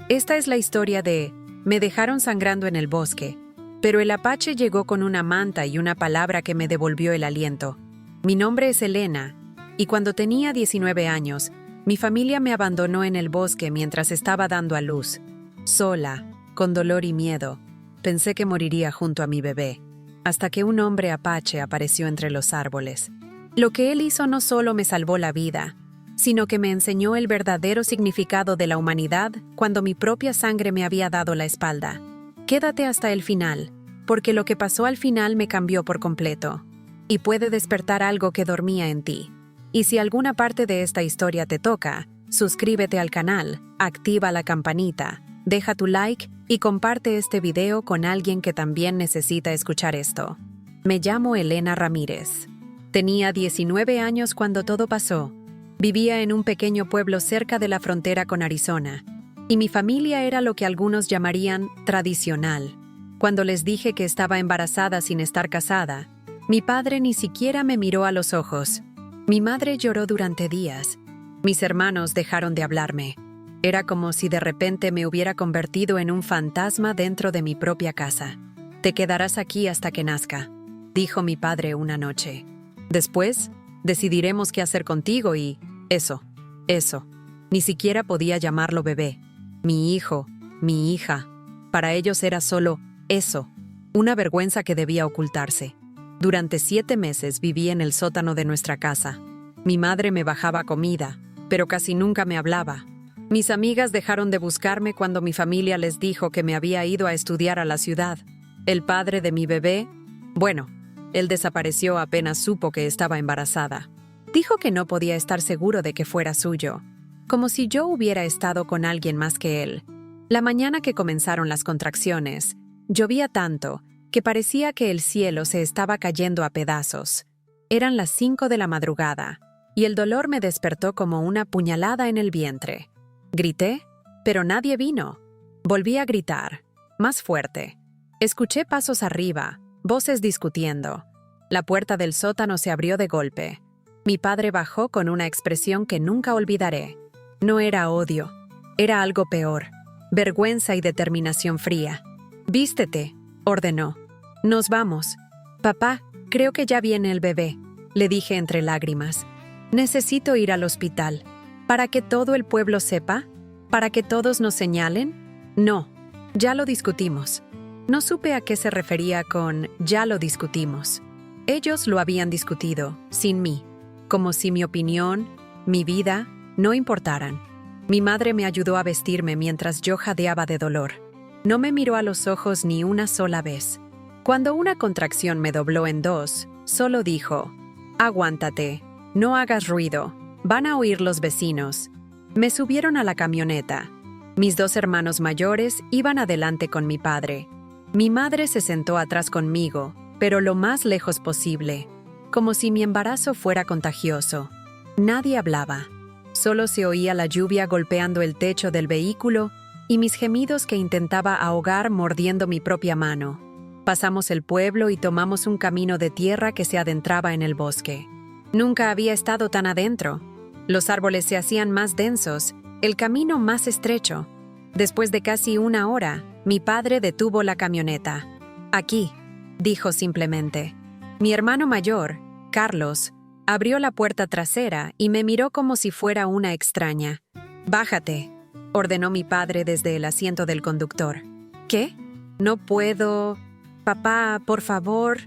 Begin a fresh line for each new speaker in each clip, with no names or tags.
Esta es la historia de Me dejaron sangrando en el bosque, pero el apache llegó con una manta y una palabra que me devolvió el aliento. Mi nombre es Elena, y cuando tenía 19 años, mi familia me abandonó en el bosque mientras estaba dando a luz. Sola, con dolor y miedo, pensé que moriría junto a mi bebé, hasta que un hombre apache apareció entre los árboles. Lo que él hizo no solo me salvó la vida, sino que me enseñó el verdadero significado de la humanidad cuando mi propia sangre me había dado la espalda. Quédate hasta el final, porque lo que pasó al final me cambió por completo, y puede despertar algo que dormía en ti. Y si alguna parte de esta historia te toca, suscríbete al canal, activa la campanita, deja tu like y comparte este video con alguien que también necesita escuchar esto. Me llamo Elena Ramírez. Tenía 19 años cuando todo pasó. Vivía en un pequeño pueblo cerca de la frontera con Arizona, y mi familia era lo que algunos llamarían tradicional. Cuando les dije que estaba embarazada sin estar casada, mi padre ni siquiera me miró a los ojos. Mi madre lloró durante días. Mis hermanos dejaron de hablarme. Era como si de repente me hubiera convertido en un fantasma dentro de mi propia casa. «Te quedarás aquí hasta que nazca», dijo mi padre una noche. «Después, decidiremos qué hacer contigo y... Eso. Ni siquiera podía llamarlo bebé. Mi hijo, mi hija. Para ellos era solo eso, una vergüenza que debía ocultarse. Durante 7 meses viví en el sótano de nuestra casa. Mi madre me bajaba comida, pero casi nunca me hablaba. Mis amigas dejaron de buscarme cuando mi familia les dijo que me había ido a estudiar a la ciudad. El padre de mi bebé, bueno, él desapareció apenas supo que estaba embarazada. Dijo que no podía estar seguro de que fuera suyo, como si yo hubiera estado con alguien más que él. La mañana que comenzaron las contracciones, llovía tanto que parecía que el cielo se estaba cayendo a pedazos. Eran las 5 de la madrugada, y el dolor me despertó como una puñalada en el vientre. Grité, pero nadie vino. Volví a gritar, más fuerte. Escuché pasos arriba, voces discutiendo. La puerta del sótano se abrió de golpe. Mi padre bajó con una expresión que nunca olvidaré. No era odio, era algo peor, vergüenza y determinación fría. «Vístete», ordenó. «Nos vamos». «Papá, creo que ya viene el bebé», le dije entre lágrimas. «Necesito ir al hospital. ¿Para que todo el pueblo sepa? ¿Para que todos nos señalen?» «No, ya lo discutimos». No supe a qué se refería con «ya lo discutimos». Ellos lo habían discutido, sin mí, como si mi opinión, mi vida, no importaran. Mi madre me ayudó a vestirme mientras yo jadeaba de dolor. No me miró a los ojos ni una sola vez. Cuando una contracción me dobló en 2, solo dijo: «Aguántate, no hagas ruido, van a oír los vecinos». Me subieron a la camioneta. Mis 2 hermanos mayores iban adelante con mi padre. Mi madre se sentó atrás conmigo, pero lo más lejos posible, como si mi embarazo fuera contagioso. Nadie hablaba. Solo se oía la lluvia golpeando el techo del vehículo y mis gemidos que intentaba ahogar mordiendo mi propia mano. Pasamos el pueblo y tomamos un camino de tierra que se adentraba en el bosque. Nunca había estado tan adentro. Los árboles se hacían más densos, el camino más estrecho. Después de casi 1 hora, mi padre detuvo la camioneta. «Aquí», dijo simplemente. Mi hermano mayor, Carlos, abrió la puerta trasera y me miró como si fuera una extraña. «Bájate», ordenó mi padre desde el asiento del conductor. «¿Qué? No puedo. Papá, por favor».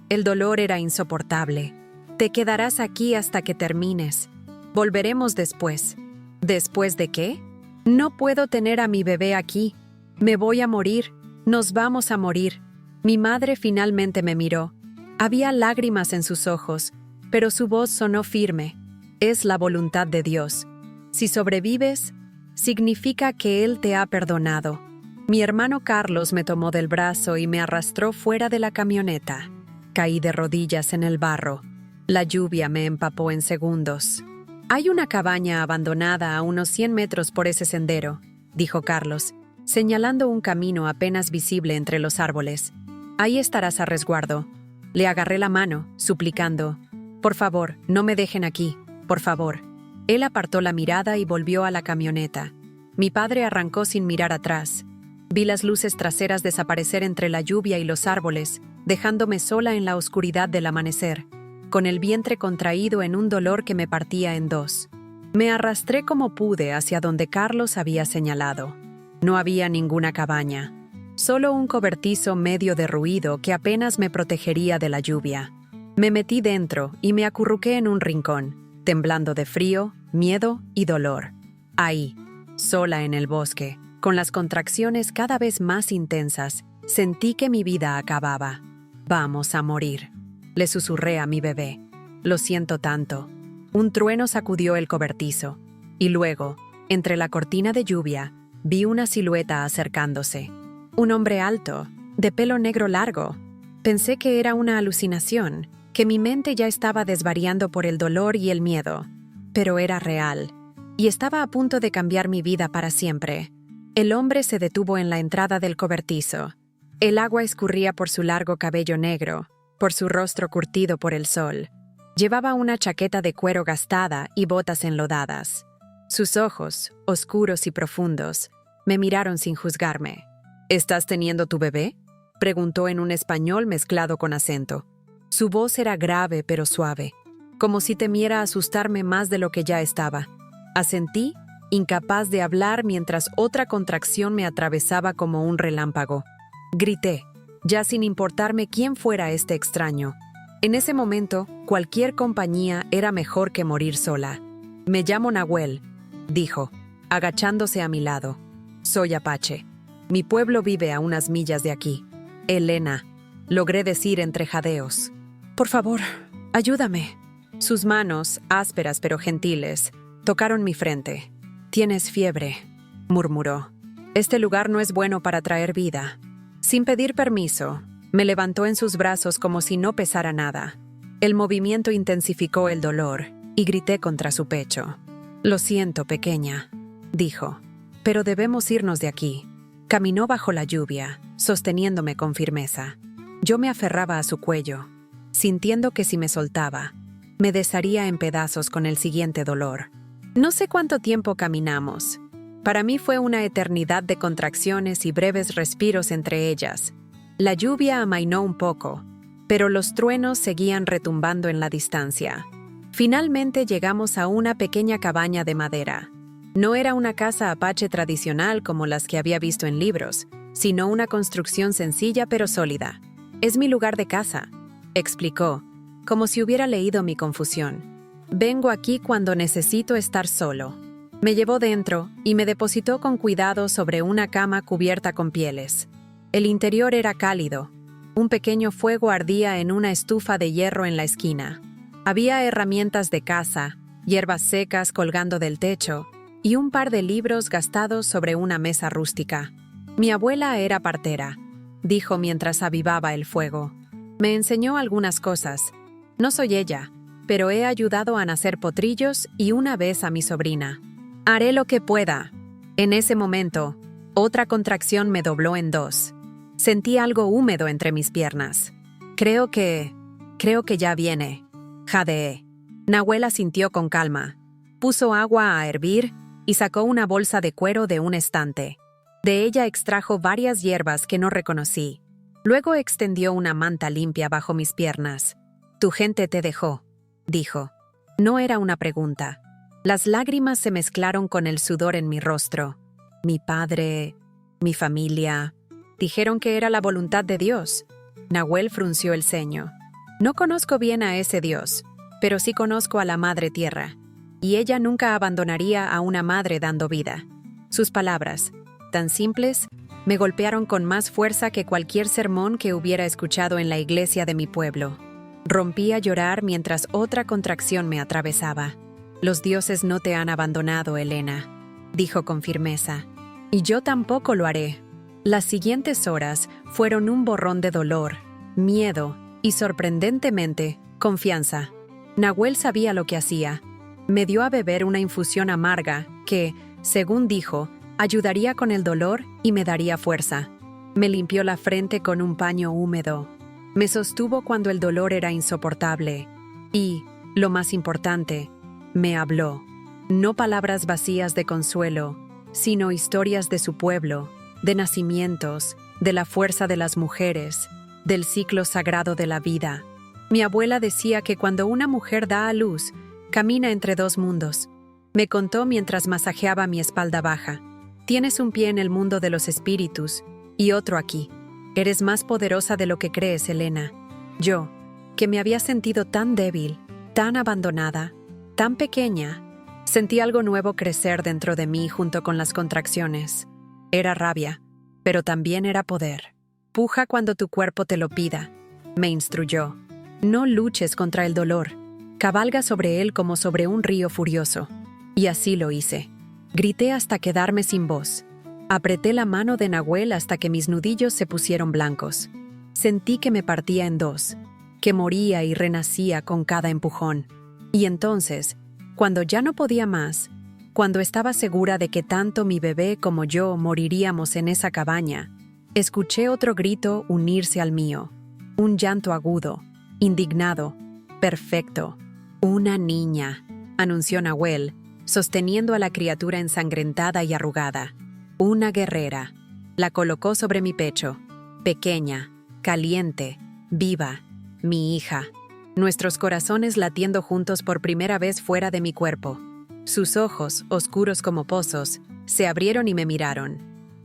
El dolor era insoportable. «Te quedarás aquí hasta que termines. Volveremos después». «¿Después de qué? No puedo tener a mi bebé aquí. Me voy a morir. Nos vamos a morir». Mi madre finalmente me miró. Había lágrimas en sus ojos, pero su voz sonó firme. «Es la voluntad de Dios. Si sobrevives, significa que Él te ha perdonado». Mi hermano Carlos me tomó del brazo y me arrastró fuera de la camioneta. Caí de rodillas en el barro. La lluvia me empapó en segundos. «Hay una cabaña abandonada a unos 100 metros por ese sendero», dijo Carlos, señalando un camino apenas visible entre los árboles. «Ahí estarás a resguardo». Le agarré la mano, suplicando: «Por favor, no me dejen aquí, por favor». Él apartó la mirada y volvió a la camioneta. Mi padre arrancó sin mirar atrás. Vi las luces traseras desaparecer entre la lluvia y los árboles, dejándome sola en la oscuridad del amanecer, con el vientre contraído en un dolor que me partía en dos. Me arrastré como pude hacia donde Carlos había señalado. No había ninguna cabaña, solo un cobertizo medio derruido que apenas me protegería de la lluvia. Me metí dentro y me acurruqué en un rincón, temblando de frío, miedo y dolor. Ahí, sola en el bosque, con las contracciones cada vez más intensas, sentí que mi vida acababa. «Vamos a morir», le susurré a mi bebé. «Lo siento tanto». Un trueno sacudió el cobertizo, y luego, entre la cortina de lluvia, vi una silueta acercándose. Un hombre alto, de pelo negro largo. Pensé que era una alucinación, que mi mente ya estaba desvariando por el dolor y el miedo. Pero era real, y estaba a punto de cambiar mi vida para siempre. El hombre se detuvo en la entrada del cobertizo. El agua escurría por su largo cabello negro, por su rostro curtido por el sol. Llevaba una chaqueta de cuero gastada y botas enlodadas. Sus ojos, oscuros y profundos, me miraron sin juzgarme. «¿Estás teniendo tu bebé?», preguntó en un español mezclado con acento. Su voz era grave pero suave, como si temiera asustarme más de lo que ya estaba. Asentí, incapaz de hablar mientras otra contracción me atravesaba como un relámpago. Grité, ya sin importarme quién fuera este extraño. En ese momento, cualquier compañía era mejor que morir sola. «Me llamo Nahuel», dijo, agachándose a mi lado. «Soy apache. Mi pueblo vive a unas millas de aquí». «Elena», logré decir entre jadeos. «Por favor, ayúdame». Sus manos, ásperas pero gentiles, tocaron mi frente. «Tienes fiebre», murmuró. «Este lugar no es bueno para traer vida». Sin pedir permiso, me levantó en sus brazos como si no pesara nada. El movimiento intensificó el dolor y grité contra su pecho. «Lo siento, pequeña», dijo, «pero debemos irnos de aquí». Caminó bajo la lluvia, sosteniéndome con firmeza. Yo me aferraba a su cuello, sintiendo que si me soltaba, me desharía en pedazos con el siguiente dolor. No sé cuánto tiempo caminamos. Para mí fue una eternidad de contracciones y breves respiros entre ellas. La lluvia amainó un poco, pero los truenos seguían retumbando en la distancia. Finalmente llegamos a una pequeña cabaña de madera. No era una casa apache tradicional como las que había visto en libros, sino una construcción sencilla pero sólida. «Es mi lugar de casa», explicó, como si hubiera leído mi confusión. «Vengo aquí cuando necesito estar solo». Me llevó dentro y me depositó con cuidado sobre una cama cubierta con pieles. El interior era cálido. Un pequeño fuego ardía en una estufa de hierro en la esquina. Había herramientas de caza, hierbas secas colgando del techo y un par de libros gastados sobre una mesa rústica. «Mi abuela era partera», dijo mientras avivaba el fuego. «Me enseñó algunas cosas. No soy ella, pero he ayudado a nacer potrillos y una vez a mi sobrina. Haré lo que pueda». En ese momento, otra contracción me dobló en dos. Sentí algo húmedo entre mis piernas. Creo que ya viene», jadeé. Nahuel asintió con calma. Puso agua a hervir y sacó una bolsa de cuero de un estante. De ella extrajo varias hierbas que no reconocí. Luego extendió una manta limpia bajo mis piernas. «Tu gente te dejó», dijo. No era una pregunta. Las lágrimas se mezclaron con el sudor en mi rostro. Mi padre, mi familia, dijeron que era la voluntad de Dios. Nahuel frunció el ceño. «No conozco bien a ese Dios, pero sí conozco a la Madre Tierra, y ella nunca abandonaría a una madre dando vida». Sus palabras, tan simples, me golpearon con más fuerza que cualquier sermón que hubiera escuchado en la iglesia de mi pueblo. Rompí a llorar mientras otra contracción me atravesaba. «Los dioses no te han abandonado, Elena», dijo con firmeza. «Y yo tampoco lo haré». Las siguientes horas fueron un borrón de dolor, miedo y, sorprendentemente, confianza. Nahuel sabía lo que hacía. Me dio a beber una infusión amarga que, según dijo, ayudaría con el dolor y me daría fuerza. Me limpió la frente con un paño húmedo. Me sostuvo cuando el dolor era insoportable. Y, lo más importante, me habló. No palabras vacías de consuelo, sino historias de su pueblo, de nacimientos, de la fuerza de las mujeres, del ciclo sagrado de la vida. Mi abuela decía que cuando una mujer da a luz, camina entre dos mundos. Me contó mientras masajeaba mi espalda baja. Tienes un pie en el mundo de los espíritus y otro aquí. Eres más poderosa de lo que crees, Elena. Yo, que me había sentido tan débil, tan abandonada, tan pequeña, sentí algo nuevo crecer dentro de mí junto con las contracciones. Era rabia, pero también era poder. Puja cuando tu cuerpo te lo pida, me instruyó. No luches contra el dolor. Cabalga sobre él como sobre un río furioso. Y así lo hice. Grité hasta quedarme sin voz. Apreté la mano de Nahuel hasta que mis nudillos se pusieron blancos. Sentí que me partía en dos, que moría y renacía con cada empujón. Y entonces, cuando ya no podía más, cuando estaba segura de que tanto mi bebé como yo moriríamos en esa cabaña, escuché otro grito unirse al mío. Un llanto agudo, indignado, perfecto. «Una niña», anunció Nahuel, sosteniendo a la criatura ensangrentada y arrugada. «Una guerrera». La colocó sobre mi pecho. Pequeña, caliente, viva, mi hija. Nuestros corazones latiendo juntos por primera vez fuera de mi cuerpo. Sus ojos, oscuros como pozos, se abrieron y me miraron.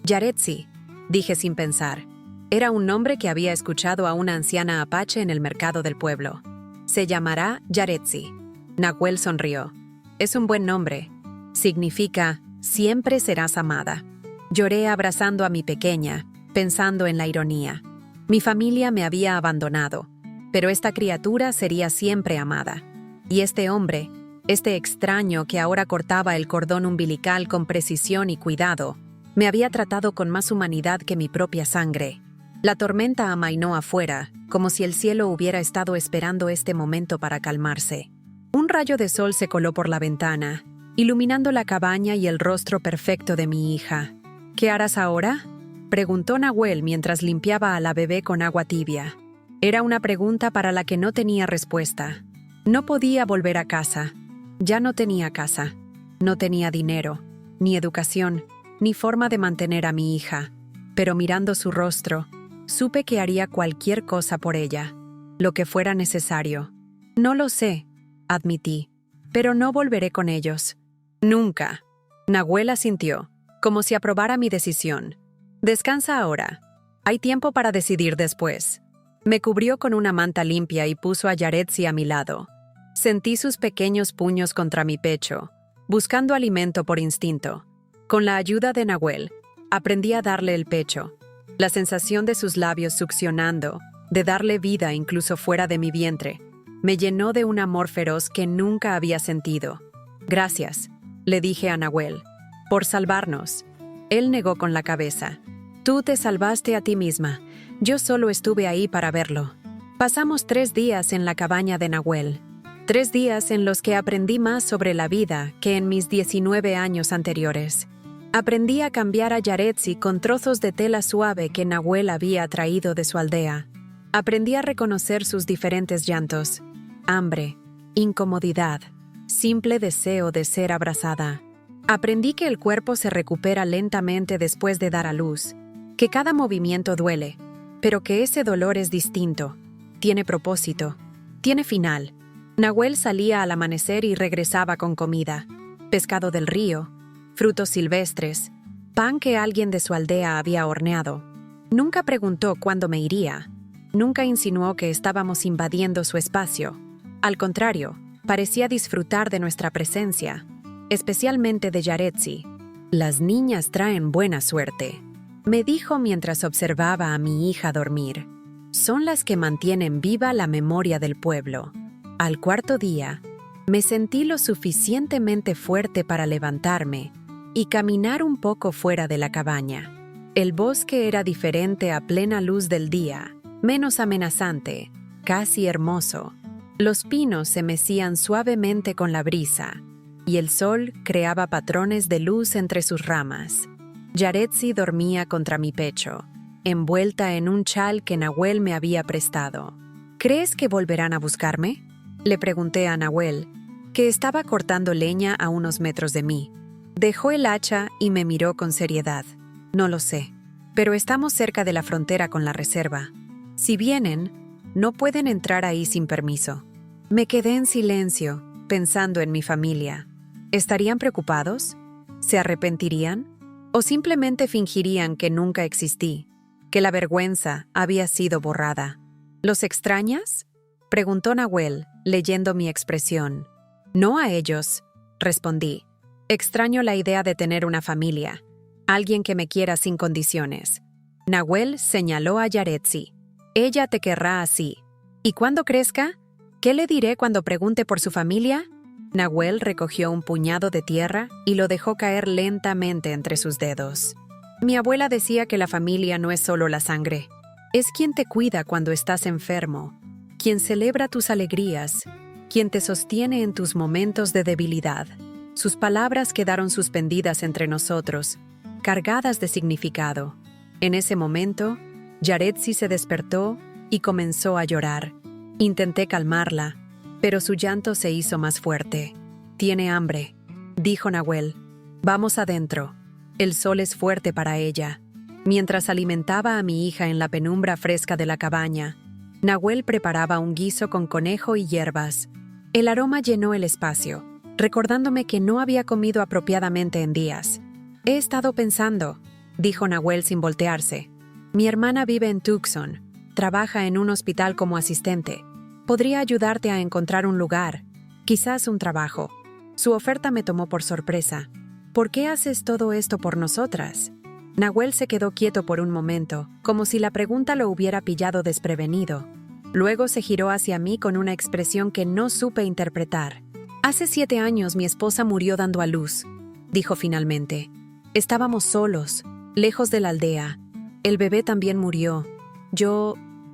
«Yaretsi», dije sin pensar. Era un nombre que había escuchado a una anciana apache en el mercado del pueblo. «Se llamará Yaretsi». Nahuel sonrió. «Es un buen nombre. Significa, siempre serás amada». Lloré abrazando a mi pequeña, pensando en la ironía. Mi familia me había abandonado, pero esta criatura sería siempre amada. Y este hombre, este extraño que ahora cortaba el cordón umbilical con precisión y cuidado, me había tratado con más humanidad que mi propia sangre. La tormenta amainó afuera, como si el cielo hubiera estado esperando este momento para calmarse. Un rayo de sol se coló por la ventana, iluminando la cabaña y el rostro perfecto de mi hija. «¿Qué harás ahora?», preguntó Nahuel mientras limpiaba a la bebé con agua tibia. Era una pregunta para la que no tenía respuesta. No podía volver a casa. Ya no tenía casa. No tenía dinero, ni educación, ni forma de mantener a mi hija. Pero mirando su rostro, supe que haría cualquier cosa por ella, lo que fuera necesario. «No lo sé», admití, «pero no volveré con ellos». «Nunca». Nahuel asintió, como si aprobara mi decisión. «Descansa ahora. Hay tiempo para decidir después». Me cubrió con una manta limpia y puso a Yaretsi a mi lado. Sentí sus pequeños puños contra mi pecho, buscando alimento por instinto. Con la ayuda de Nahuel, aprendí a darle el pecho. La sensación de sus labios succionando, de darle vida incluso fuera de mi vientre, me llenó de un amor feroz que nunca había sentido. «Gracias», le dije a Nahuel, «por salvarnos». Él negó con la cabeza. «Tú te salvaste a ti misma. Yo solo estuve ahí para verlo». Pasamos 3 días en la cabaña de Nahuel. 3 días en los que aprendí más sobre la vida que en mis 19 años anteriores. Aprendí a cambiar a Yaretsi con trozos de tela suave que Nahuel había traído de su aldea. Aprendí a reconocer sus diferentes llantos. Hambre, incomodidad, simple deseo de ser abrazada. Aprendí que el cuerpo se recupera lentamente después de dar a luz, que cada movimiento duele, pero que ese dolor es distinto, tiene propósito, tiene final. Nahuel salía al amanecer y regresaba con comida, pescado del río, frutos silvestres, pan que alguien de su aldea había horneado. Nunca preguntó cuándo me iría, nunca insinuó que estábamos invadiendo su espacio. Al contrario, parecía disfrutar de nuestra presencia, especialmente de Yaretsi. «Las niñas traen buena suerte», me dijo mientras observaba a mi hija dormir. «Son las que mantienen viva la memoria del pueblo». Al 4.º día, me sentí lo suficientemente fuerte para levantarme y caminar un poco fuera de la cabaña. El bosque era diferente a plena luz del día, menos amenazante, casi hermoso. Los pinos se mecían suavemente con la brisa, y el sol creaba patrones de luz entre sus ramas. Yaretsi dormía contra mi pecho, envuelta en un chal que Nahuel me había prestado. «¿Crees que volverán a buscarme?», le pregunté a Nahuel, que estaba cortando leña a unos metros de mí. Dejó el hacha y me miró con seriedad. No lo sé, pero estamos cerca de la frontera con la reserva. Si vienen, no pueden entrar ahí sin permiso. Me quedé en silencio, pensando en mi familia. ¿Estarían preocupados? ¿Se arrepentirían? ¿O simplemente fingirían que nunca existí, que la vergüenza había sido borrada? ¿Los extrañas?, preguntó Nahuel, leyendo mi expresión. No a ellos, respondí. Extraño la idea de tener una familia, alguien que me quiera sin condiciones. Nahuel señaló a Yaretsi. Ella te querrá así. ¿Y cuando crezca? ¿Qué le diré cuando pregunte por su familia? Nahuel recogió un puñado de tierra y lo dejó caer lentamente entre sus dedos. Mi abuela decía que la familia no es solo la sangre. Es quien te cuida cuando estás enfermo, quien celebra tus alegrías, quien te sostiene en tus momentos de debilidad. Sus palabras quedaron suspendidas entre nosotros, cargadas de significado. En ese momento, Yaretsi se despertó y comenzó a llorar. Intenté calmarla, pero su llanto se hizo más fuerte. «Tiene hambre», dijo Nahuel. «Vamos adentro. El sol es fuerte para ella». Mientras alimentaba a mi hija en la penumbra fresca de la cabaña, Nahuel preparaba un guiso con conejo y hierbas. El aroma llenó el espacio, recordándome que no había comido apropiadamente en días. «He estado pensando», dijo Nahuel sin voltearse. «Mi hermana vive en Tucson. Trabaja en un hospital como asistente. Podría ayudarte a encontrar un lugar, quizás un trabajo». Su oferta me tomó por sorpresa. «¿Por qué haces todo esto por nosotras?». Nahuel se quedó quieto por un momento, como si la pregunta lo hubiera pillado desprevenido. Luego se giró hacia mí con una expresión que no supe interpretar. «Hace 7 años mi esposa murió dando a luz», dijo finalmente. «Estábamos solos, lejos de la aldea. El bebé también murió. Yo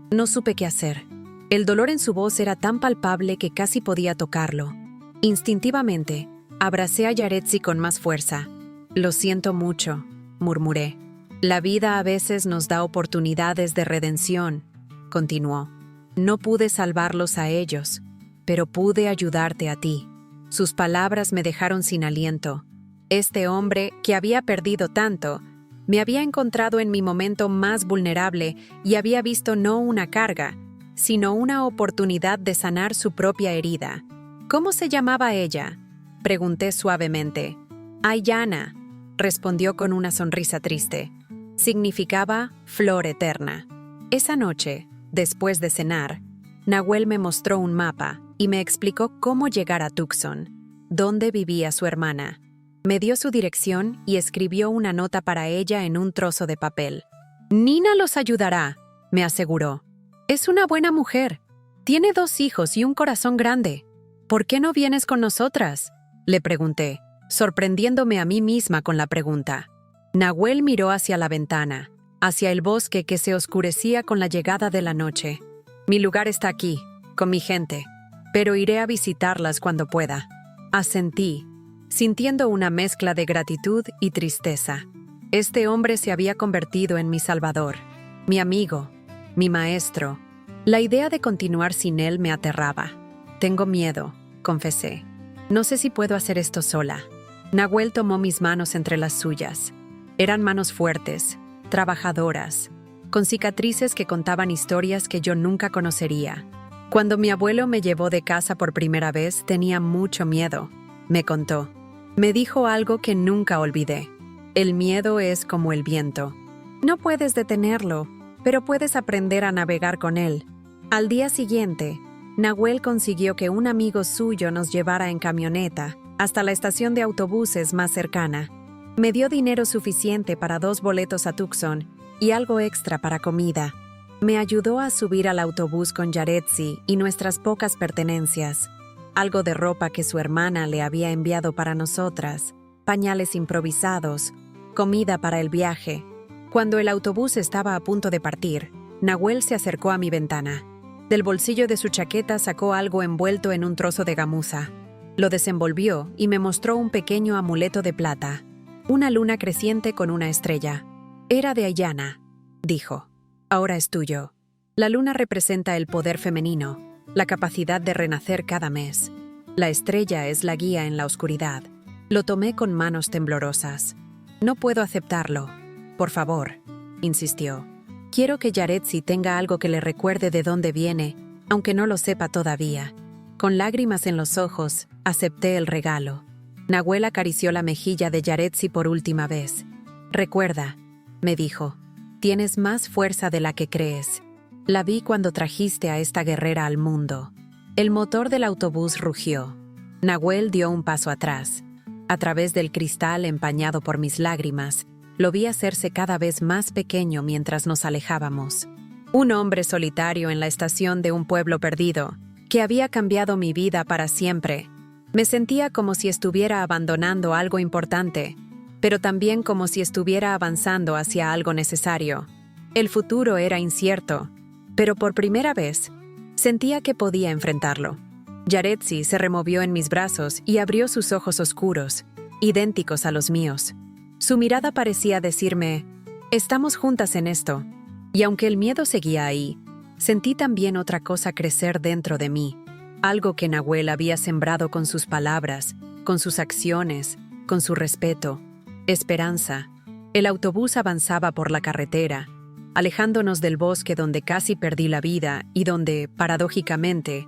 no supe qué hacer». El dolor en su voz era tan palpable que casi podía tocarlo. Instintivamente, abracé a Yaretsi con más fuerza. «Lo siento mucho», murmuré. «La vida a veces nos da oportunidades de redención», continuó. «No pude salvarlos a ellos, pero pude ayudarte a ti». Sus palabras me dejaron sin aliento. Este hombre, que había perdido tanto, me había encontrado en mi momento más vulnerable y había visto no una carga, sino una oportunidad de sanar su propia herida. «¿Cómo se llamaba ella?», pregunté suavemente. «Aiyana», respondió con una sonrisa triste. Significaba flor eterna. Esa noche, después de cenar, Nahuel me mostró un mapa y me explicó cómo llegar a Tucson, dónde vivía su hermana. Me dio su dirección y escribió una nota para ella en un trozo de papel. «Nina los ayudará», me aseguró. «Es una buena mujer. Tiene 2 hijos y un corazón grande. ¿Por qué no vienes con nosotras?», le pregunté, sorprendiéndome a mí misma con la pregunta. Nahuel miró hacia la ventana, hacia el bosque que se oscurecía con la llegada de la noche. «Mi lugar está aquí, con mi gente, pero iré a visitarlas cuando pueda». Asentí, sintiendo una mezcla de gratitud y tristeza. Este hombre se había convertido en mi salvador, mi amigo, mi maestro. La idea de continuar sin él me aterraba. «Tengo miedo», confesé. «No sé si puedo hacer esto sola». Nahuel tomó mis manos entre las suyas. Eran manos fuertes, trabajadoras, con cicatrices que contaban historias que yo nunca conocería. Cuando mi abuelo me llevó de casa por primera vez, tenía mucho miedo, me contó. Me dijo algo que nunca olvidé. «El miedo es como el viento. No puedes detenerlo, pero puedes aprender a navegar con él». Al día siguiente, Nahuel consiguió que un amigo suyo nos llevara en camioneta hasta la estación de autobuses más cercana. Me dio dinero suficiente para 2 boletos a Tucson y algo extra para comida. Me ayudó a subir al autobús con Yaretsi y nuestras pocas pertenencias. Algo de ropa que su hermana le había enviado para nosotras, pañales improvisados, comida para el viaje. Cuando el autobús estaba a punto de partir, Nahuel se acercó a mi ventana. Del bolsillo de su chaqueta sacó algo envuelto en un trozo de gamuza. Lo desenvolvió y me mostró un pequeño amuleto de plata. Una luna creciente con una estrella. «Era de Aiyana», dijo. «Ahora es tuyo». La luna representa el poder femenino, la capacidad de renacer cada mes. La estrella es la guía en la oscuridad. Lo tomé con manos temblorosas. No puedo aceptarlo. Por favor, insistió. Quiero que Yaretsi tenga algo que le recuerde de dónde viene, aunque no lo sepa todavía. Con lágrimas en los ojos, acepté el regalo. Nahuel acarició la mejilla de Yaretsi por última vez. Recuerda, me dijo, tienes más fuerza de la que crees. La vi cuando trajiste a esta guerrera al mundo. El motor del autobús rugió. Nahuel dio un paso atrás. A través del cristal empañado por mis lágrimas, lo vi hacerse cada vez más pequeño mientras nos alejábamos. Un hombre solitario en la estación de un pueblo perdido, que había cambiado mi vida para siempre. Me sentía como si estuviera abandonando algo importante, pero también como si estuviera avanzando hacia algo necesario. El futuro era incierto, pero por primera vez, sentía que podía enfrentarlo. Yaretsi se removió en mis brazos y abrió sus ojos oscuros, idénticos a los míos. Su mirada parecía decirme, estamos juntas en esto. Y aunque el miedo seguía ahí, sentí también otra cosa crecer dentro de mí. Algo que Nahuel había sembrado con sus palabras, con sus acciones, con su respeto. Esperanza. El autobús avanzaba por la carretera, alejándonos del bosque donde casi perdí la vida y donde, paradójicamente,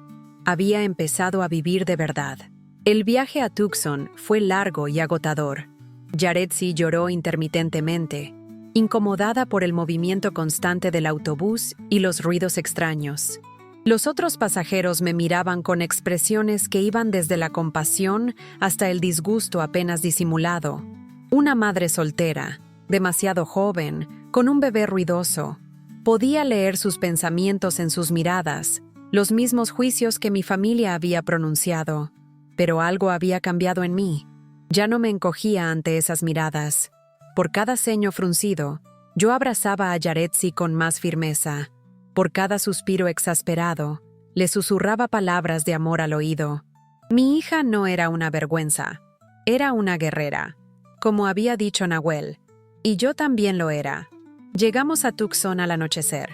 había empezado a vivir de verdad. El viaje a Tucson fue largo y agotador. Yaretsi lloró intermitentemente, incomodada por el movimiento constante del autobús y los ruidos extraños. Los otros pasajeros me miraban con expresiones que iban desde la compasión hasta el disgusto apenas disimulado. Una madre soltera, demasiado joven, con un bebé ruidoso. Podía leer sus pensamientos en sus miradas, los mismos juicios que mi familia había pronunciado. Pero algo había cambiado en mí. Ya no me encogía ante esas miradas. Por cada ceño fruncido, yo abrazaba a Yaretsi con más firmeza. Por cada suspiro exasperado, le susurraba palabras de amor al oído. Mi hija no era una vergüenza, era una guerrera, como había dicho Nahuel, y yo también lo era. Llegamos a Tucson al anochecer.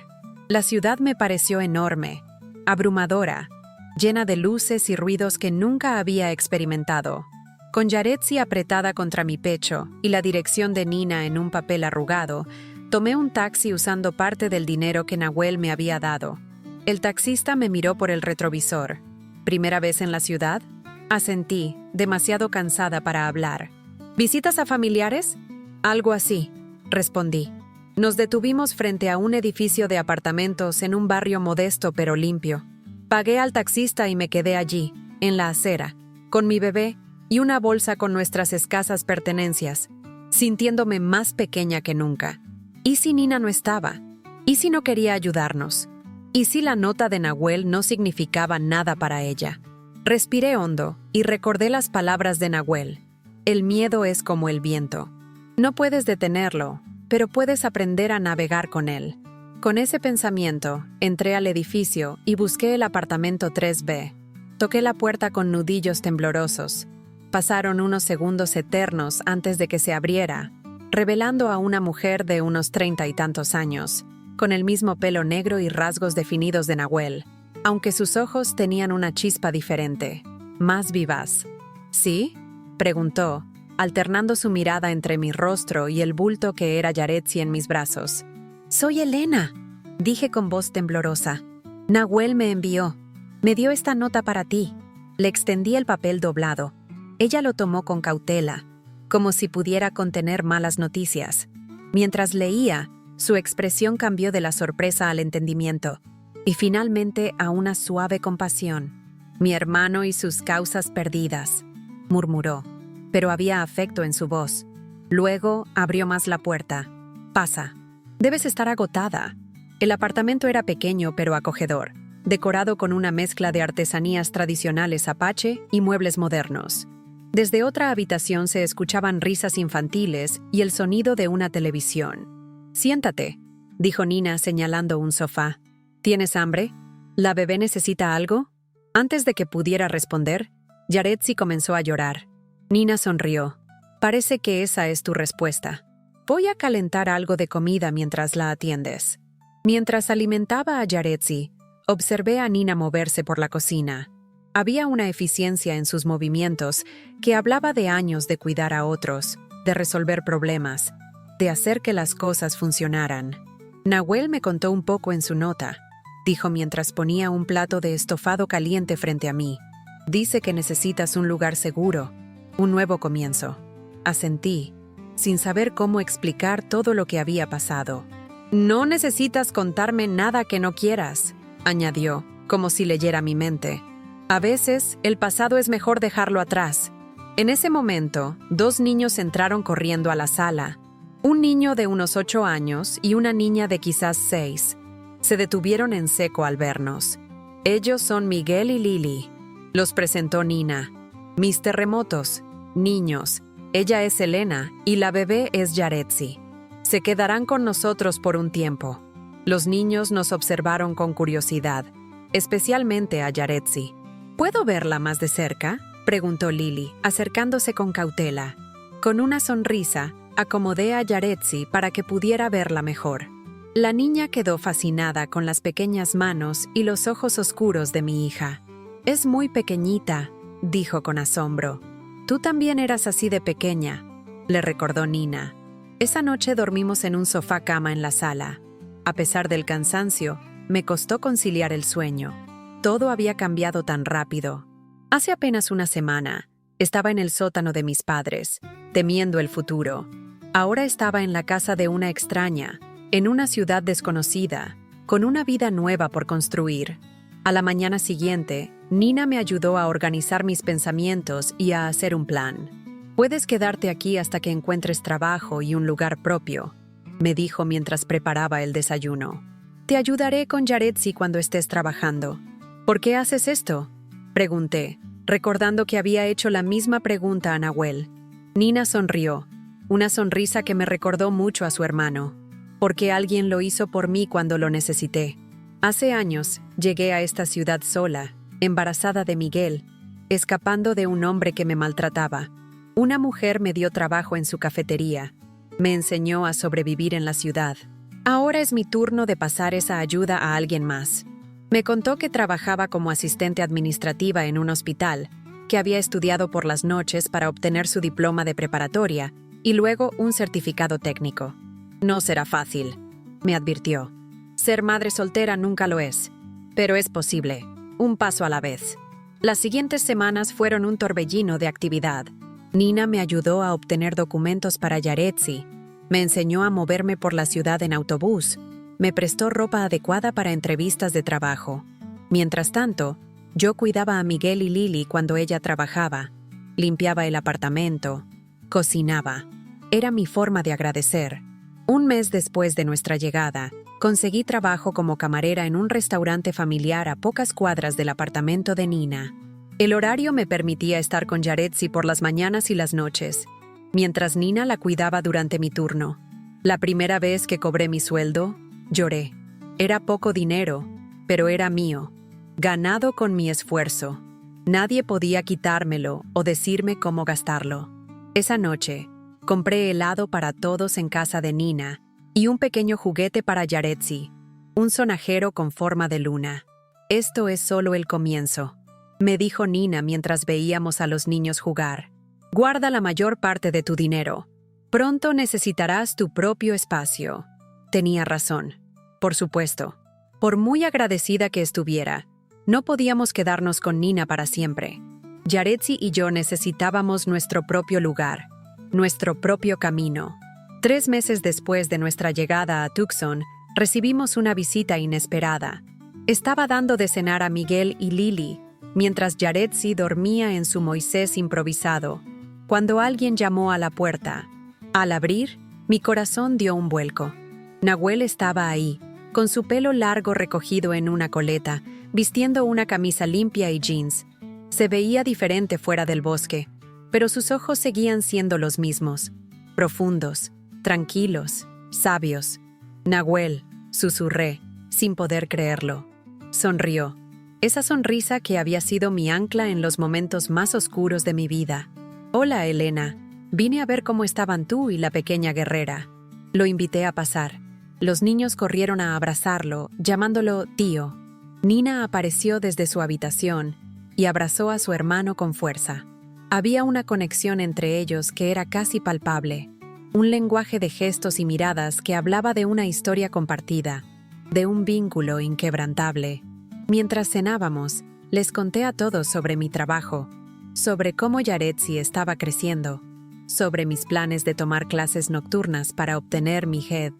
La ciudad me pareció enorme, abrumadora, llena de luces y ruidos que nunca había experimentado. Con Yaretsi apretada contra mi pecho y la dirección de Nina en un papel arrugado, tomé un taxi usando parte del dinero que Nahuel me había dado. El taxista me miró por el retrovisor. ¿Primera vez en la ciudad? Asentí, demasiado cansada para hablar. ¿Visitas a familiares? Algo así, respondí. Nos detuvimos frente a un edificio de apartamentos en un barrio modesto pero limpio. Pagué al taxista y me quedé allí, en la acera, con mi bebé y una bolsa con nuestras escasas pertenencias, sintiéndome más pequeña que nunca. ¿Y si Nina no estaba? ¿Y si no quería ayudarnos? ¿Y si la nota de Nahuel no significaba nada para ella? Respiré hondo y recordé las palabras de Nahuel. El miedo es como el viento. No puedes detenerlo, pero puedes aprender a navegar con él. Con ese pensamiento, entré al edificio y busqué el apartamento 3B. Toqué la puerta con nudillos temblorosos. Pasaron unos segundos eternos antes de que se abriera, revelando a una mujer de unos 30 y tantos años, con el mismo pelo negro y rasgos definidos de Nahuel, aunque sus ojos tenían una chispa diferente, más vivaz. ¿Sí?, preguntó, alternando su mirada entre mi rostro y el bulto que era Yaretsi en mis brazos. «Soy Elena», dije con voz temblorosa. «Nahuel me envió. Me dio esta nota para ti». Le extendí el papel doblado. Ella lo tomó con cautela, como si pudiera contener malas noticias. Mientras leía, su expresión cambió de la sorpresa al entendimiento, y finalmente a una suave compasión. «Mi hermano y sus causas perdidas», murmuró, pero había afecto en su voz. Luego abrió más la puerta. «Pasa. Debes estar agotada». El apartamento era pequeño pero acogedor, decorado con una mezcla de artesanías tradicionales apache y muebles modernos. Desde otra habitación se escuchaban risas infantiles y el sonido de una televisión. «Siéntate», dijo Nina señalando un sofá. «¿Tienes hambre? ¿La bebé necesita algo?» Antes de que pudiera responder, Yaretsi comenzó a llorar. Nina sonrió. «Parece que esa es tu respuesta. Voy a calentar algo de comida mientras la atiendes». Mientras alimentaba a Yaretsi, observé a Nina moverse por la cocina. Había una eficiencia en sus movimientos que hablaba de años de cuidar a otros, de resolver problemas, de hacer que las cosas funcionaran. Nahuel me contó un poco en su nota, dijo mientras ponía un plato de estofado caliente frente a mí. Dice que necesitas un lugar seguro, un nuevo comienzo. Asentí, sin saber cómo explicar todo lo que había pasado. No necesitas contarme nada que no quieras, añadió, como si leyera mi mente. A veces, el pasado es mejor dejarlo atrás. En ese momento, 2 niños entraron corriendo a la sala. Un niño de unos 8 años y una niña de quizás 6. Se detuvieron en seco al vernos. Ellos son Miguel y Lili. Los presentó Nina. Mis terremotos, niños. Ella es Elena y la bebé es Yaretsi. Se quedarán con nosotros por un tiempo. Los niños nos observaron con curiosidad, especialmente a Yaretsi. ¿Puedo verla más de cerca?, preguntó Lili, acercándose con cautela. Con una sonrisa, acomodé a Yaretsi para que pudiera verla mejor. La niña quedó fascinada con las pequeñas manos y los ojos oscuros de mi hija. «Es muy pequeñita», dijo con asombro. «Tú también eras así de pequeña», le recordó Nina. Esa noche dormimos en un sofá-cama en la sala. A pesar del cansancio, me costó conciliar el sueño. Todo había cambiado tan rápido. Hace apenas una semana, estaba en el sótano de mis padres, temiendo el futuro. Ahora estaba en la casa de una extraña, en una ciudad desconocida, con una vida nueva por construir. A la mañana siguiente, Nina me ayudó a organizar mis pensamientos y a hacer un plan. «Puedes quedarte aquí hasta que encuentres trabajo y un lugar propio», me dijo mientras preparaba el desayuno. «Te ayudaré con Yaretsi cuando estés trabajando». «¿Por qué haces esto?», pregunté, recordando que había hecho la misma pregunta a Nahuel. Nina sonrió, una sonrisa que me recordó mucho a su hermano. «Porque alguien lo hizo por mí cuando lo necesité». Hace años, llegué a esta ciudad sola, embarazada de Miguel, escapando de un hombre que me maltrataba. Una mujer me dio trabajo en su cafetería. Me enseñó a sobrevivir en la ciudad. Ahora es mi turno de pasar esa ayuda a alguien más. Me contó que trabajaba como asistente administrativa en un hospital, que había estudiado por las noches para obtener su diploma de preparatoria y luego un certificado técnico. «No será fácil», me advirtió. «Ser madre soltera nunca lo es, pero es posible, un paso a la vez». Las siguientes semanas fueron un torbellino de actividad. Nina me ayudó a obtener documentos para Yaretsi, me enseñó a moverme por la ciudad en autobús, me prestó ropa adecuada para entrevistas de trabajo. Mientras tanto, yo cuidaba a Miguel y Lili cuando ella trabajaba, limpiaba el apartamento, cocinaba. Era mi forma de agradecer. Un mes después de nuestra llegada, conseguí trabajo como camarera en un restaurante familiar a pocas cuadras del apartamento de Nina. El horario me permitía estar con Yaretsi por las mañanas y las noches, mientras Nina la cuidaba durante mi turno. La primera vez que cobré mi sueldo, lloré. Era poco dinero, pero era mío, ganado con mi esfuerzo. Nadie podía quitármelo o decirme cómo gastarlo. Esa noche, compré helado para todos en casa de Nina y un pequeño juguete para Yaretsi, un sonajero con forma de luna. «Esto es solo el comienzo», me dijo Nina mientras veíamos a los niños jugar. «Guarda la mayor parte de tu dinero. Pronto necesitarás tu propio espacio». Tenía razón. Por supuesto. Por muy agradecida que estuviera, no podíamos quedarnos con Nina para siempre. Yaretsi y yo necesitábamos nuestro propio lugar, nuestro propio camino. 3 meses después de nuestra llegada a Tucson, recibimos una visita inesperada. Estaba dando de cenar a Miguel y Lili, mientras Yaretsi dormía en su Moisés improvisado, cuando alguien llamó a la puerta. Al abrir, mi corazón dio un vuelco. Nahuel estaba ahí, con su pelo largo recogido en una coleta, vistiendo una camisa limpia y jeans. Se veía diferente fuera del bosque, pero sus ojos seguían siendo los mismos, profundos, tranquilos, sabios. «Nahuel», susurré, sin poder creerlo. Sonrió. Esa sonrisa que había sido mi ancla en los momentos más oscuros de mi vida. «Hola, Elena. Vine a ver cómo estaban tú y la pequeña guerrera». Lo invité a pasar. Los niños corrieron a abrazarlo, llamándolo tío. Nina apareció desde su habitación, y abrazó a su hermano con fuerza. Había una conexión entre ellos que era casi palpable, un lenguaje de gestos y miradas que hablaba de una historia compartida, de un vínculo inquebrantable. Mientras cenábamos, les conté a todos sobre mi trabajo, sobre cómo Yaretsi estaba creciendo, sobre mis planes de tomar clases nocturnas para obtener mi GED.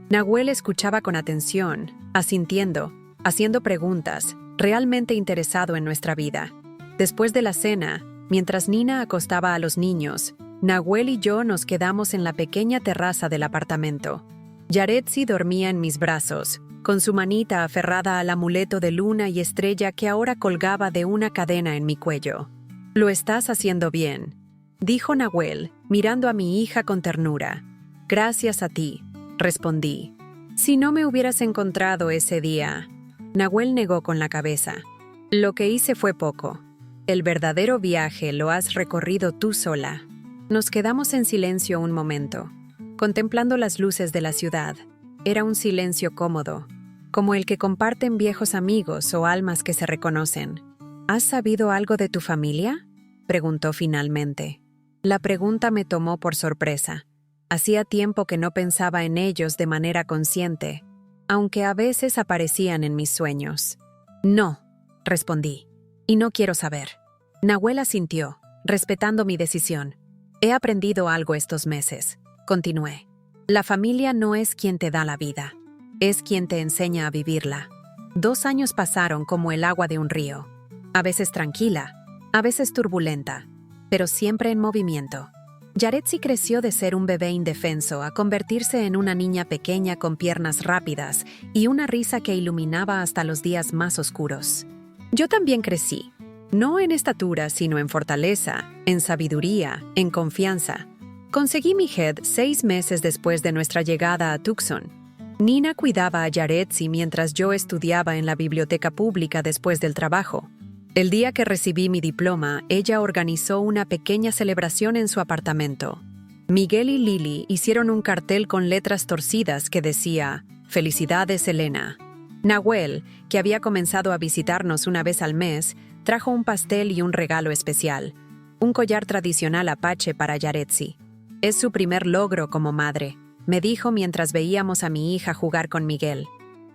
Nahuel escuchaba con atención, asintiendo, haciendo preguntas, realmente interesado en nuestra vida. Después de la cena, mientras Nina acostaba a los niños, Nahuel y yo nos quedamos en la pequeña terraza del apartamento. Yaretsi dormía en mis brazos, con su manita aferrada al amuleto de luna y estrella que ahora colgaba de una cadena en mi cuello. «Lo estás haciendo bien», dijo Nahuel, mirando a mi hija con ternura. «Gracias a ti», respondí. «Si no me hubieras encontrado ese día», Nahuel negó con la cabeza. «Lo que hice fue poco. El verdadero viaje lo has recorrido tú sola». Nos quedamos en silencio un momento, contemplando las luces de la ciudad. Era un silencio cómodo, como el que comparten viejos amigos o almas que se reconocen. «¿Has sabido algo de tu familia?», preguntó finalmente. La pregunta me tomó por sorpresa. Hacía tiempo que no pensaba en ellos de manera consciente, aunque a veces aparecían en mis sueños. «No», respondí, «y no quiero saber». Nahuel asintió, respetando mi decisión. «He aprendido algo estos meses», continué. «La familia no es quien te da la vida, es quien te enseña a vivirla». 2 años pasaron como el agua de un río, a veces tranquila, a veces turbulenta, pero siempre en movimiento. Yaretsi creció de ser un bebé indefenso a convertirse en una niña pequeña con piernas rápidas y una risa que iluminaba hasta los días más oscuros. Yo también crecí, no en estatura, sino en fortaleza, en sabiduría, en confianza. Conseguí mi GED 6 meses después de nuestra llegada a Tucson. Nina cuidaba a Yaretsi mientras yo estudiaba en la biblioteca pública después del trabajo. El día que recibí mi diploma, ella organizó una pequeña celebración en su apartamento. Miguel y Lily hicieron un cartel con letras torcidas que decía «Felicidades, Elena». Nahuel, que había comenzado a visitarnos una vez al mes, trajo un pastel y un regalo especial, un collar tradicional apache para Yaretsi. «Es su primer logro como madre», me dijo mientras veíamos a mi hija jugar con Miguel.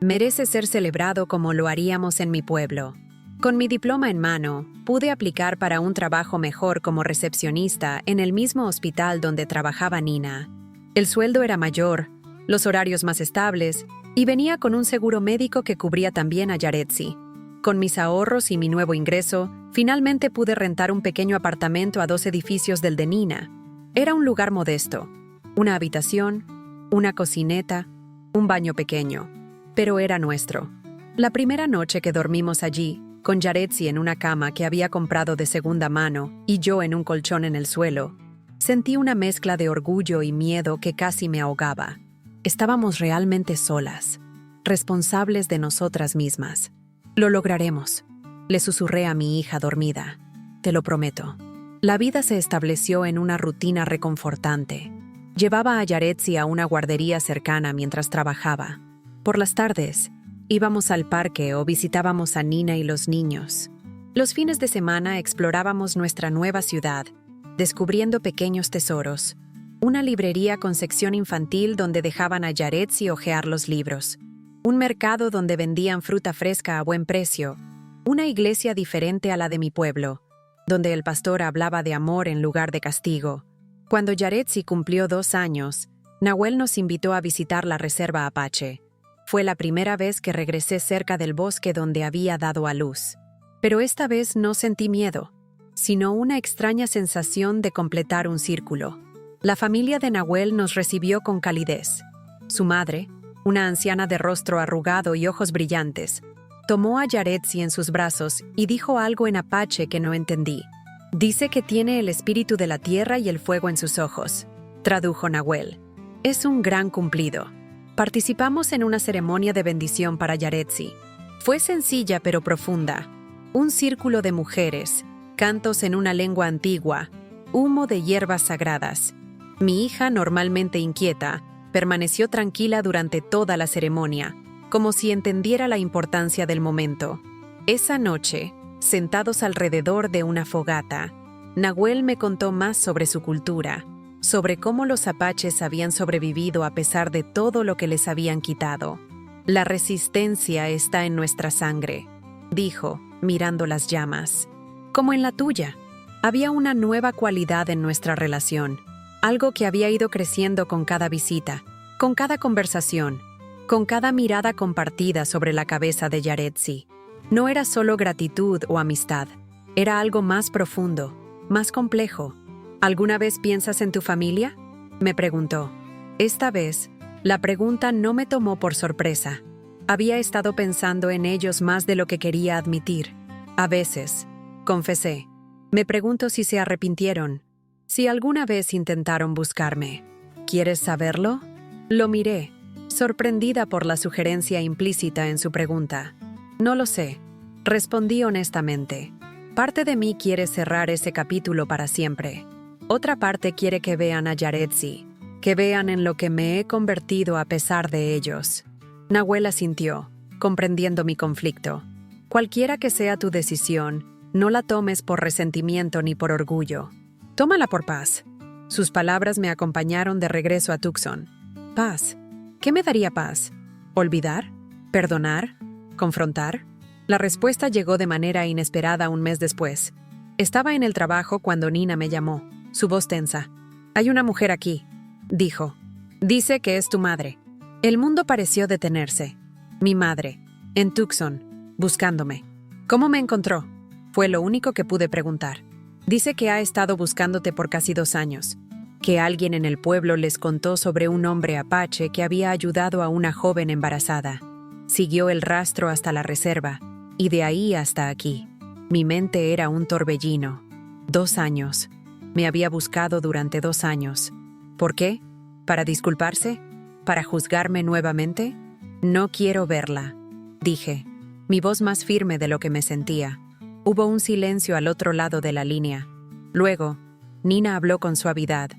«Merece ser celebrado como lo haríamos en mi pueblo». Con mi diploma en mano, pude aplicar para un trabajo mejor como recepcionista en el mismo hospital donde trabajaba Nina. El sueldo era mayor, los horarios más estables, y venía con un seguro médico que cubría también a Yaretsi. Con mis ahorros y mi nuevo ingreso, finalmente pude rentar un pequeño apartamento a 2 edificios del de Nina. Era un lugar modesto, una habitación, una cocineta, un baño pequeño, pero era nuestro. La primera noche que dormimos allí, con Yaretsi en una cama que había comprado de segunda mano y yo en un colchón en el suelo, sentí una mezcla de orgullo y miedo que casi me ahogaba. Estábamos realmente solas, responsables de nosotras mismas. «Lo lograremos», le susurré a mi hija dormida. «Te lo prometo». La vida se estableció en una rutina reconfortante. Llevaba a Yaretsi a una guardería cercana mientras trabajaba. Por las tardes, íbamos al parque o visitábamos a Nina y los niños. Los fines de semana explorábamos nuestra nueva ciudad, descubriendo pequeños tesoros. Una librería con sección infantil donde dejaban a Yaretsi hojear los libros. Un mercado donde vendían fruta fresca a buen precio. Una iglesia diferente a la de mi pueblo, donde el pastor hablaba de amor en lugar de castigo. Cuando Yaretsi cumplió 2 años, Nahuel nos invitó a visitar la reserva Apache. Fue la primera vez que regresé cerca del bosque donde había dado a luz. Pero esta vez no sentí miedo, sino una extraña sensación de completar un círculo. La familia de Nahuel nos recibió con calidez. Su madre, una anciana de rostro arrugado y ojos brillantes, tomó a Yaretsi en sus brazos y dijo algo en apache que no entendí. «Dice que tiene el espíritu de la tierra y el fuego en sus ojos», tradujo Nahuel. «Es un gran cumplido». Participamos en una ceremonia de bendición para Yaretsi. Fue sencilla pero profunda. Un círculo de mujeres, cantos en una lengua antigua, humo de hierbas sagradas. Mi hija, normalmente inquieta, permaneció tranquila durante toda la ceremonia, como si entendiera la importancia del momento. Esa noche, sentados alrededor de una fogata, Nahuel me contó más sobre su cultura, sobre cómo los apaches habían sobrevivido a pesar de todo lo que les habían quitado. La resistencia está en nuestra sangre, dijo, mirando las llamas. Como en la tuya. Había una nueva cualidad en nuestra relación, algo que había ido creciendo con cada visita, con cada conversación, con cada mirada compartida sobre la cabeza de Yaretsi. No era solo gratitud o amistad, era algo más profundo, más complejo. ¿Alguna vez piensas en tu familia?, me preguntó. Esta vez, la pregunta no me tomó por sorpresa. Había estado pensando en ellos más de lo que quería admitir. A veces, confesé. Me pregunto si se arrepintieron, si alguna vez intentaron buscarme. ¿Quieres saberlo? Lo miré, sorprendida por la sugerencia implícita en su pregunta. No lo sé, respondí honestamente. Parte de mí quiere cerrar ese capítulo para siempre. Otra parte quiere que vean a Yaretsi, que vean en lo que me he convertido a pesar de ellos. Nahuel asintió, comprendiendo mi conflicto. Cualquiera que sea tu decisión, no la tomes por resentimiento ni por orgullo. Tómala por paz. Sus palabras me acompañaron de regreso a Tucson. Paz. ¿Qué me daría paz? ¿Olvidar? ¿Perdonar? ¿Confrontar? La respuesta llegó de manera inesperada un mes después. Estaba en el trabajo cuando Nina me llamó, su voz tensa. «Hay una mujer aquí», dijo. «Dice que es tu madre». El mundo pareció detenerse. Mi madre, en Tucson, buscándome. ¿Cómo me encontró? Fue lo único que pude preguntar. Dice que ha estado buscándote por casi 2 años, que alguien en el pueblo les contó sobre un hombre apache que había ayudado a una joven embarazada. Siguió el rastro hasta la reserva, y de ahí hasta aquí. Mi mente era un torbellino. 2 años. Me había buscado durante 2 años. ¿Por qué? ¿Para disculparse? ¿Para juzgarme nuevamente? No quiero verla, dije, mi voz más firme de lo que me sentía. Hubo un silencio al otro lado de la línea. Luego, Nina habló con suavidad.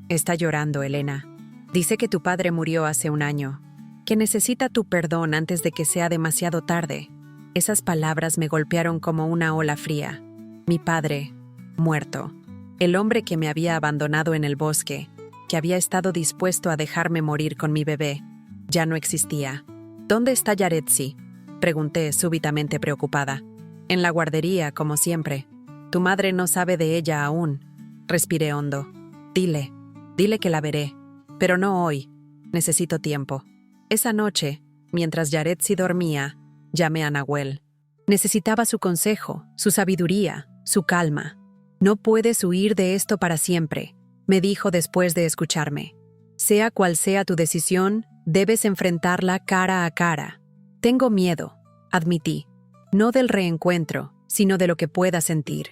Está llorando, Elena. Dice que tu padre murió hace 1 año, que necesita tu perdón antes de que sea demasiado tarde. Esas palabras me golpearon como una ola fría. Mi padre, muerto. El hombre que me había abandonado en el bosque, que había estado dispuesto a dejarme morir con mi bebé, ya no existía. ¿Dónde está Yaretsi?, pregunté súbitamente preocupada. En la guardería, como siempre. Tu madre no sabe de ella aún. Respiré hondo. Dile que la veré. Pero no hoy. Necesito tiempo. Esa noche, mientras Yaretsi dormía, llamé a Nahuel. Necesitaba su consejo, su sabiduría, su calma. No puedes huir de esto para siempre, me dijo después de escucharme. Sea cual sea tu decisión, debes enfrentarla cara a cara. Tengo miedo, admití. No del reencuentro, sino de lo que pueda sentir.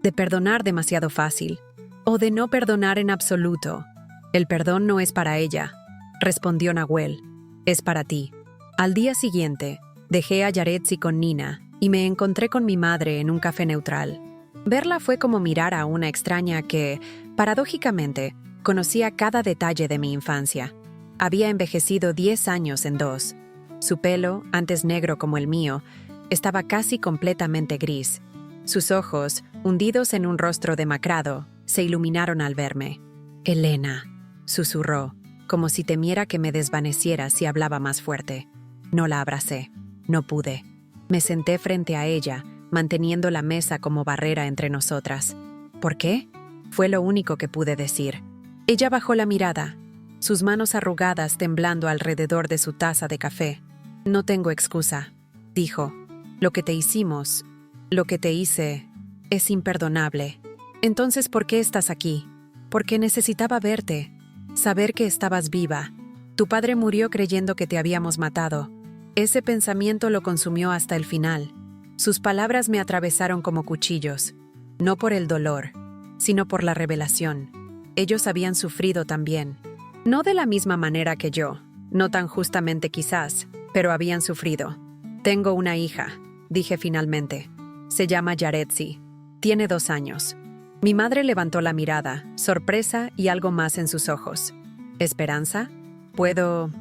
De perdonar demasiado fácil. O de no perdonar en absoluto. El perdón no es para ella, respondió Nahuel. Es para ti. Al día siguiente, dejé a Yaretsi con Nina y me encontré con mi madre en un café neutral. Verla fue como mirar a una extraña que, paradójicamente, conocía cada detalle de mi infancia. Había envejecido 10 años en 2. Su pelo, antes negro como el mío, estaba casi completamente gris. Sus ojos, hundidos en un rostro demacrado, se iluminaron al verme. «Elena», susurró, como si temiera que me desvaneciera si hablaba más fuerte. No la abracé. No pude. Me senté frente a ella, manteniendo la mesa como barrera entre nosotras. ¿Por qué? Fue lo único que pude decir. Ella bajó la mirada, sus manos arrugadas temblando alrededor de su taza de café. No tengo excusa, dijo. Lo que te hicimos, lo que te hice, es imperdonable. Entonces, ¿por qué estás aquí? Porque necesitaba verte, saber que estabas viva. Tu padre murió creyendo que te habíamos matado. Ese pensamiento lo consumió hasta el final. Sus palabras me atravesaron como cuchillos, no por el dolor, sino por la revelación. Ellos habían sufrido también. No de la misma manera que yo, no tan justamente quizás, pero habían sufrido. Tengo una hija, dije finalmente. Se llama Yaretsi. Tiene 2 años. Mi madre levantó la mirada, sorpresa y algo más en sus ojos. ¿Esperanza? ¿Puedo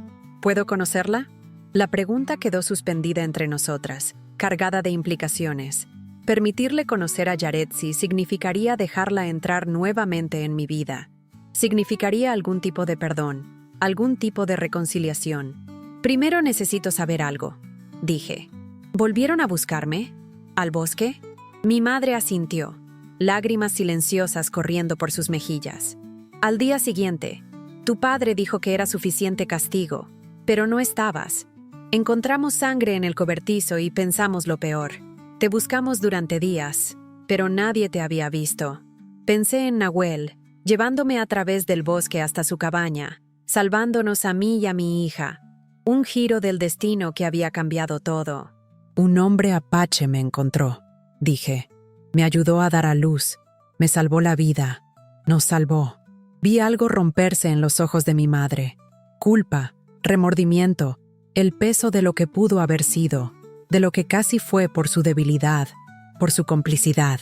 conocerla? La pregunta quedó suspendida entre nosotras, cargada de implicaciones. Permitirle conocer a Yaretsi significaría dejarla entrar nuevamente en mi vida. Significaría algún tipo de perdón, algún tipo de reconciliación. Primero necesito saber algo, dije. ¿Volvieron a buscarme? ¿Al bosque? Mi madre asintió, lágrimas silenciosas corriendo por sus mejillas. Al día siguiente, tu padre dijo que era suficiente castigo, pero no estabas. Encontramos sangre en el cobertizo y pensamos lo peor. Te buscamos durante días, pero nadie te había visto. Pensé en Nahuel, llevándome a través del bosque hasta su cabaña, salvándonos a mí y a mi hija. Un giro del destino que había cambiado todo. Un hombre apache me encontró, dije. Me ayudó a dar a luz, me salvó la vida, nos salvó. Vi algo romperse en los ojos de mi madre. Culpa, remordimiento, el peso de lo que pudo haber sido, de lo que casi fue por su debilidad, por su complicidad.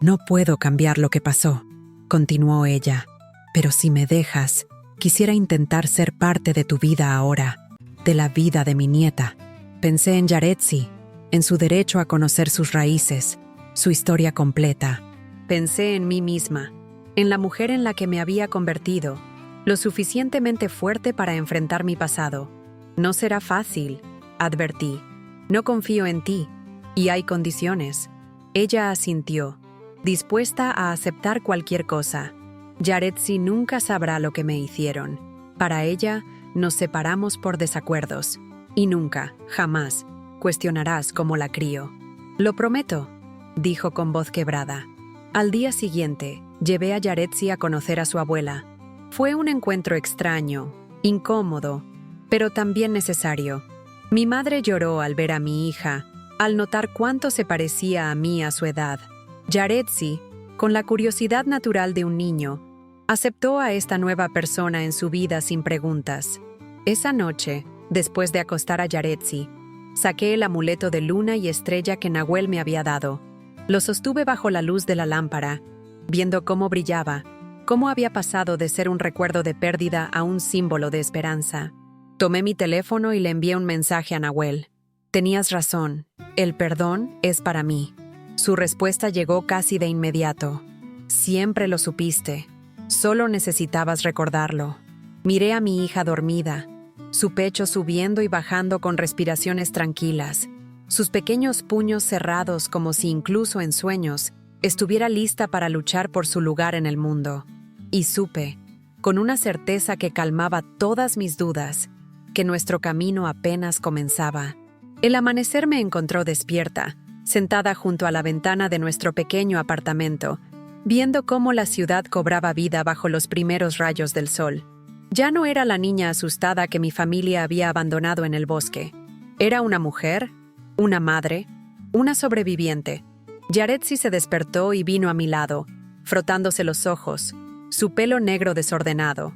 No puedo cambiar lo que pasó, continuó ella, pero si me dejas, quisiera intentar ser parte de tu vida ahora, de la vida de mi nieta. Pensé en Yaretsi, en su derecho a conocer sus raíces, su historia completa. Pensé en mí misma, en la mujer en la que me había convertido, lo suficientemente fuerte para enfrentar mi pasado. No será fácil, advertí. No confío en ti, y hay condiciones. Ella asintió, dispuesta a aceptar cualquier cosa. Yaretsi nunca sabrá lo que me hicieron. Para ella, nos separamos por desacuerdos. Y nunca, jamás, cuestionarás cómo la crío. Lo prometo, dijo con voz quebrada. Al día siguiente, llevé a Yaretsi a conocer a su abuela. Fue un encuentro extraño, incómodo, pero también necesario. Mi madre lloró al ver a mi hija, al notar cuánto se parecía a mí a su edad. Yaretsi, con la curiosidad natural de un niño, aceptó a esta nueva persona en su vida sin preguntas. Esa noche, después de acostar a Yaretsi, saqué el amuleto de luna y estrella que Nahuel me había dado. Lo sostuve bajo la luz de la lámpara, viendo cómo brillaba, cómo había pasado de ser un recuerdo de pérdida a un símbolo de esperanza. Tomé mi teléfono y le envié un mensaje a Nahuel. Tenías razón, el perdón es para mí. Su respuesta llegó casi de inmediato. Siempre lo supiste, solo necesitabas recordarlo. Miré a mi hija dormida, su pecho subiendo y bajando con respiraciones tranquilas, sus pequeños puños cerrados como si incluso en sueños estuviera lista para luchar por su lugar en el mundo. Y supe, con una certeza que calmaba todas mis dudas, que nuestro camino apenas comenzaba. El amanecer me encontró despierta, sentada junto a la ventana de nuestro pequeño apartamento, viendo cómo la ciudad cobraba vida bajo los primeros rayos del sol. Ya no era la niña asustada que mi familia había abandonado en el bosque. Era una mujer, una madre, una sobreviviente. Yaretsi se despertó y vino a mi lado, frotándose los ojos, su pelo negro desordenado.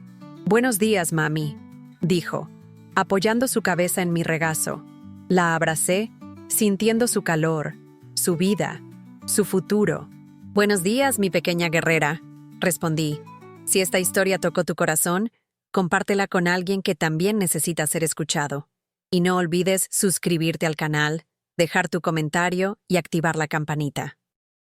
«Buenos días, mami», dijo, apoyando su cabeza en mi regazo. La abracé, sintiendo su calor, su vida, su futuro. «Buenos días, mi pequeña guerrera», respondí. «Si esta historia tocó tu corazón, compártela con alguien que también necesita ser escuchado. Y no olvides suscribirte al canal, dejar tu comentario y activar la campanita».